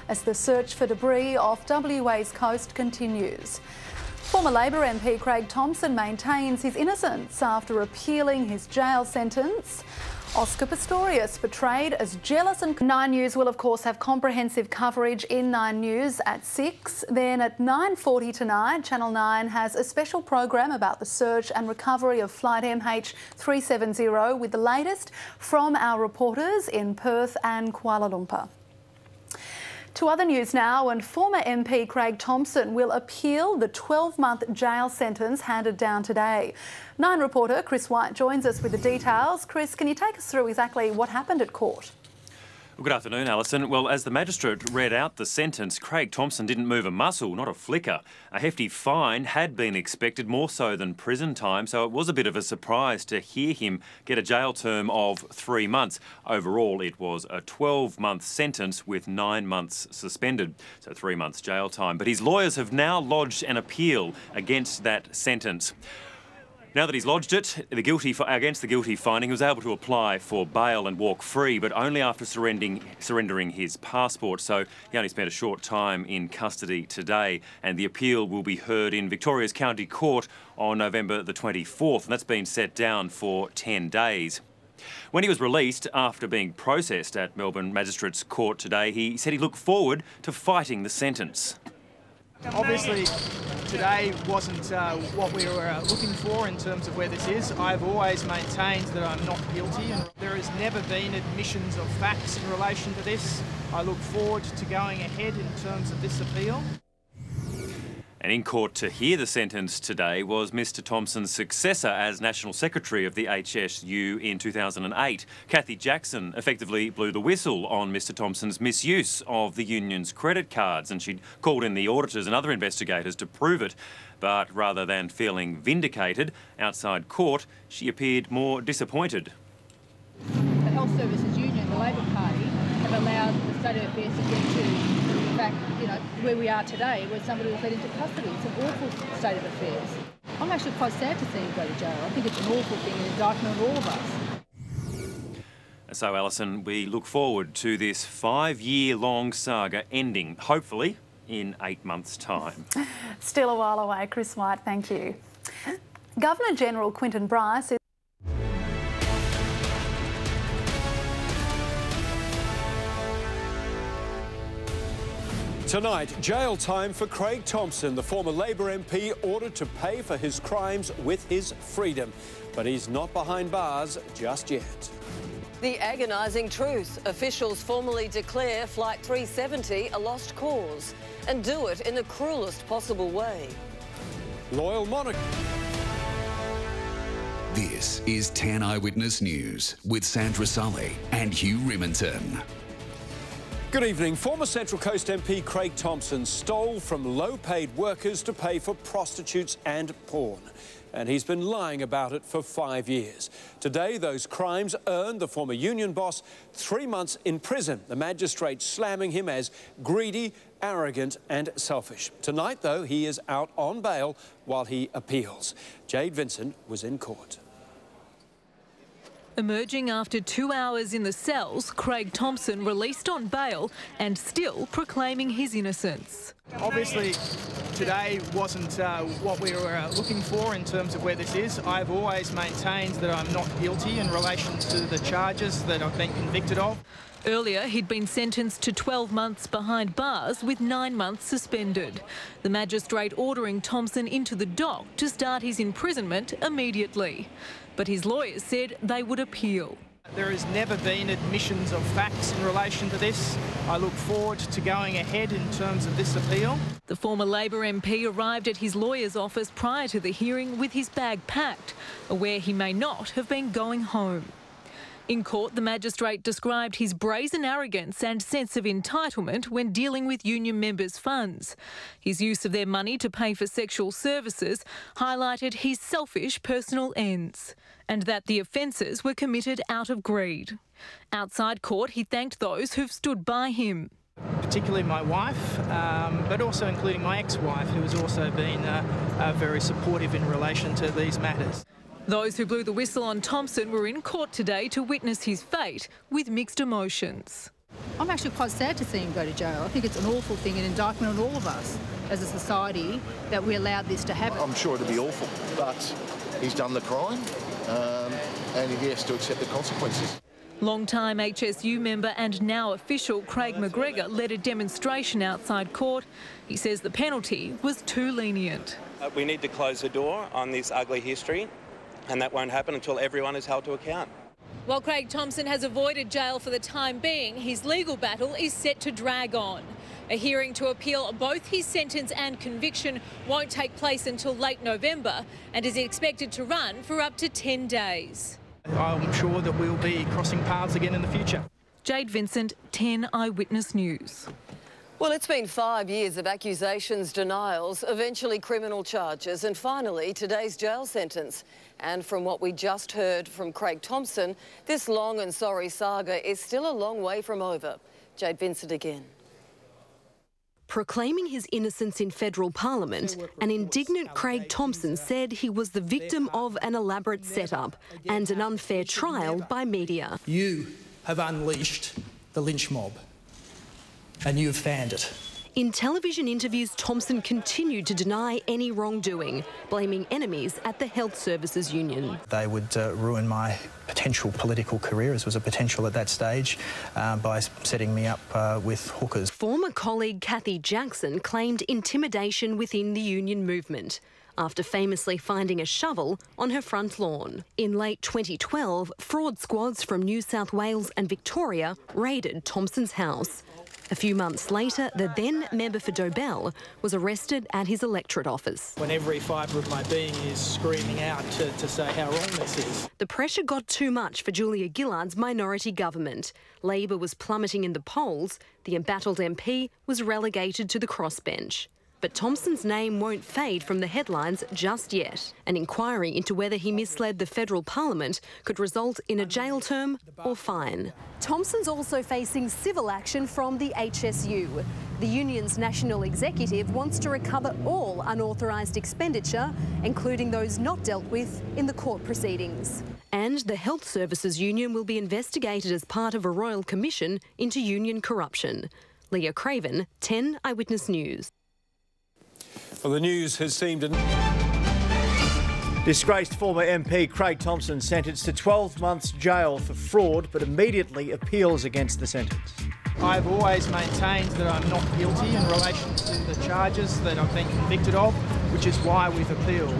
as the search for debris off WA's coast continues. Former Labor MP Crag Thomson maintains his innocence after appealing his jail sentence. Oscar Pistorius portrayed as jealous and... 9 News will of course have comprehensive coverage in 9 News at 6. Then at 9:40 tonight, Channel 9 has a special program about the search and recovery of flight MH370 with the latest from our reporters in Perth and Kuala Lumpur. To other news now, and former MP Crag Thomson will appeal the 12-month jail sentence handed down today. 9 reporter Chris White joins us with the details. Chris, can you take us through exactly what happened at court? Well, good afternoon, Alison. Well, as the magistrate read out the sentence, Crag Thomson didn't move a muscle, not a flicker. A hefty fine had been expected, more so than prison time, so it was a bit of a surprise to hear him get a jail term of 3 months. Overall, it was a 12-month sentence with 9 months suspended, so 3 months jail time. But his lawyers have now lodged an appeal against that sentence. Now that he's lodged it, against the guilty finding, he was able to apply for bail and walk free, but only after surrendering his passport. So he only spent a short time in custody today, and the appeal will be heard in Victoria's County Court on November the 24th, and that's been set down for 10 days. When he was released after being processed at Melbourne Magistrates Court today, he said he looked forward to fighting the sentence. Obviously, today wasn't what we were looking for in terms of where this is. I've always maintained that I'm not guilty, and there has never been admissions of facts in relation to this. I look forward to going ahead in terms of this appeal. And in court to hear the sentence today was Mr Thomson's successor as National Secretary of the HSU in 2008. Cathy Jackson effectively blew the whistle on Mr Thomson's misuse of the union's credit cards, and she'd called in the auditors and other investigators to prove it. But rather than feeling vindicated outside court, she appeared more disappointed. The Health Services Union, the Labor Party, have allowed the state of affairs to get to where we are today, where somebody was led into custody. It's an awful state of affairs. I'm actually quite sad to see him go to jail. I think it's an awful thing, an indictment on all of us. So, Alison, we look forward to this 5-year-long saga ending, hopefully, in 8 months' time. Still a while away, Chris White, thank you. Governor-General Quinton Bryce is... Tonight, jail time for Crag Thomson, the former Labor MP ordered to pay for his crimes with his freedom. But he's not behind bars just yet. The agonising truth. Officials formally declare Flight 370 a lost cause and do it in the cruelest possible way. Loyal monarch. This is 10 Eyewitness News with Sandra Sully and Hugh Riminton. Good evening. Former Central Coast MP Crag Thomson stole from low-paid workers to pay for prostitutes and porn. And he's been lying about it for 5 years. Today, those crimes earned the former union boss 3 months in prison, the magistrate slamming him as greedy, arrogant and selfish. Tonight, though, he is out on bail while he appeals. Jade Vincent was in court. Emerging after 2 hours in the cells, Crag Thomson released on bail and still proclaiming his innocence. Obviously, today wasn't what we were looking for in terms of where this is. I've always maintained that I'm not guilty in relation to the charges that I've been convicted of. Earlier, he'd been sentenced to 12 months behind bars with 9 months suspended. The magistrate ordering Thomson into the dock to start his imprisonment immediately. But his lawyers said they would appeal. There has never been admissions of facts in relation to this. I look forward to going ahead in terms of this appeal. The former Labor MP arrived at his lawyer's office prior to the hearing with his bag packed, aware he may not have been going home. In court, the magistrate described his brazen arrogance and sense of entitlement when dealing with union members' funds. His use of their money to pay for sexual services highlighted his selfish personal ends, and that the offences were committed out of greed. Outside court, he thanked those who've stood by him. Particularly my wife, but also including my ex-wife, who has also been very supportive in relation to these matters. Those who blew the whistle on Thomson were in court today to witness his fate with mixed emotions. I'm actually quite sad to see him go to jail. I think it's an awful thing, an indictment on all of us as a society that we allowed this to happen. I'm sure it'll be awful, but he's done the crime and he has to accept the consequences. Long-time HSU member and now official Craig McGregor led a demonstration outside court. He says the penalty was too lenient. We need to close the door on this ugly history, and that won't happen until everyone is held to account. While Crag Thomson has avoided jail for the time being, his legal battle is set to drag on. A hearing to appeal both his sentence and conviction won't take place until late November and is expected to run for up to 10 days. I'm sure that we'll be crossing paths again in the future. Jade Vincent, 10 Eyewitness News. Well, it's been 5 years of accusations, denials, eventually criminal charges, and finally today's jail sentence. And from what we just heard from Crag Thomson, this long and sorry saga is still a long way from over. Jade Vincent again. Proclaiming his innocence in federal parliament, an indignant Crag Thomson said he was the victim of an elaborate setup and an unfair trial by media. You have unleashed the lynch mob and you've fanned it. In television interviews, Thomson continued to deny any wrongdoing, blaming enemies at the Health Services Union. They would ruin my potential political career, as was a potential at that stage, by setting me up with hookers. Former colleague Kathy Jackson claimed intimidation within the union movement after famously finding a shovel on her front lawn. In late 2012, fraud squads from New South Wales and Victoria raided Thomson's house. A few months later, the then member for Dobell was arrested at his electorate office. When every fibre of my being is screaming out to say how wrong this is. The pressure got too much for Julia Gillard's minority government. Labor was plummeting in the polls. The embattled MP was relegated to the crossbench. But Thomson's name won't fade from the headlines just yet. An inquiry into whether he misled the federal parliament could result in a jail term or fine. Thomson's also facing civil action from the HSU. The union's national executive wants to recover all unauthorised expenditure, including those not dealt with in the court proceedings. And the Health Services Union will be investigated as part of a royal commission into union corruption. Leah Craven, 10 Eyewitness News. Well, the news has seemed... Disgraced former MP Crag Thomson sentenced to 12 months jail for fraud, but immediately appeals against the sentence. I've always maintained that I'm not guilty in relation to the charges that I've been convicted of, which is why we've appealed.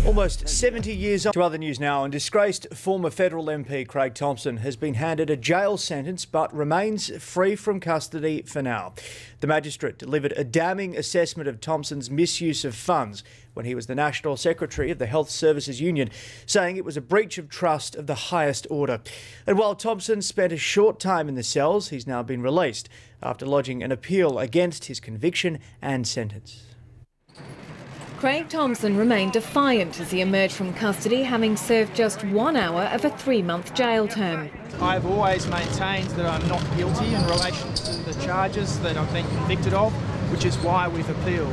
Almost 70 years on. To other news now, and disgraced former federal MP Crag Thomson has been handed a jail sentence but remains free from custody for now. The magistrate delivered a damning assessment of Thomson's misuse of funds when he was the National Secretary of the Health Services Union, saying it was a breach of trust of the highest order. And while Thomson spent a short time in the cells, he's now been released after lodging an appeal against his conviction and sentence. Crag Thomson remained defiant as he emerged from custody, having served just 1 hour of a 3-month jail term. I've always maintained that I'm not guilty in relation to the charges that I've been convicted of, which is why we've appealed.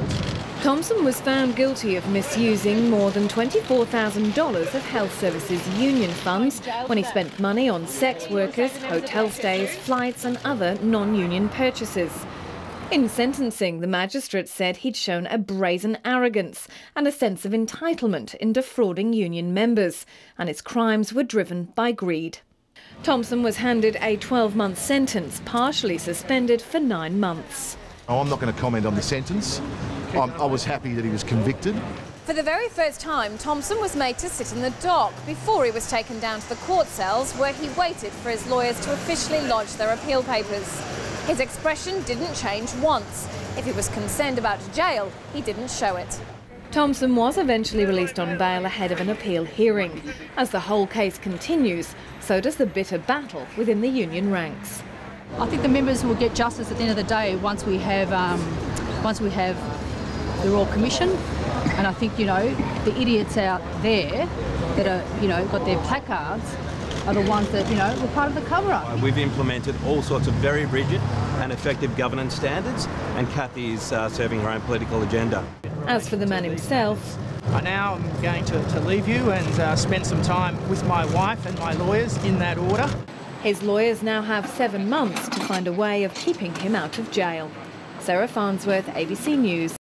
Thomson was found guilty of misusing more than $24,000 of Health Services Union funds when he spent money on sex workers, hotel stays, flights and other non-union purchases. In sentencing, the magistrate said he'd shown a brazen arrogance and a sense of entitlement in defrauding union members, and his crimes were driven by greed. Thomson was handed a 12-month sentence, partially suspended for 9 months. I'm not going to comment on the sentence. I was happy that he was convicted. For the very first time, Thomson was made to sit in the dock before he was taken down to the court cells, where he waited for his lawyers to officially lodge their appeal papers. His expression didn't change once. If he was concerned about jail, he didn't show it. Thomson was eventually released on bail ahead of an appeal hearing. As the whole case continues, so does the bitter battle within the union ranks. I think the members will get justice at the end of the day once we have the Royal Commission. And I think, the idiots out there that are, got their placards are the ones that, were part of the cover-up. We've implemented all sorts of very rigid and effective governance standards, and Kathy is serving her own political agenda. As for the man himself, I now am going to leave you and spend some time with my wife and my lawyers in that order. His lawyers now have 7 months to find a way of keeping him out of jail. Sarah Farnsworth, ABC News.